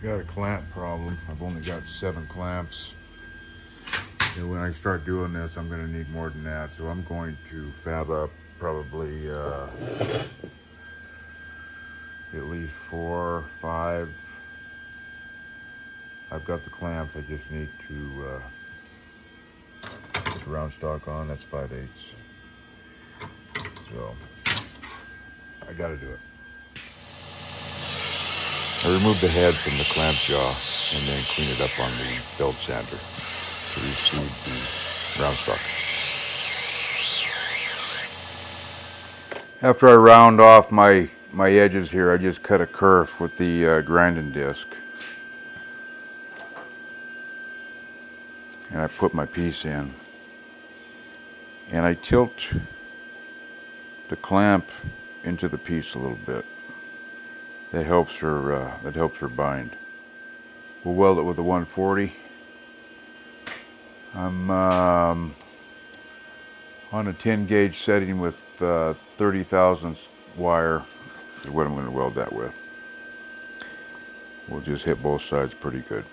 Got a clamp problem. I've only got 7 clamps. And when I start doing this, I'm going to need more than that. So I'm going to fab up probably at least 4, 5. I've got the clamps. I just need to put the round stock on. That's 5/8. So I got to do it. I remove the head from the clamp jaw and then clean it up on the belt sander to receive the round stock. After I round off my edges here, I just cut a kerf with the grinding disc. And I put my piece in. And I tilt the clamp into the piece a little bit. That helps her bind. We'll weld it with a 140. I'm on a 10 gauge setting with 30 thousandths wire is what I'm going to weld that with. We'll just hit both sides pretty good.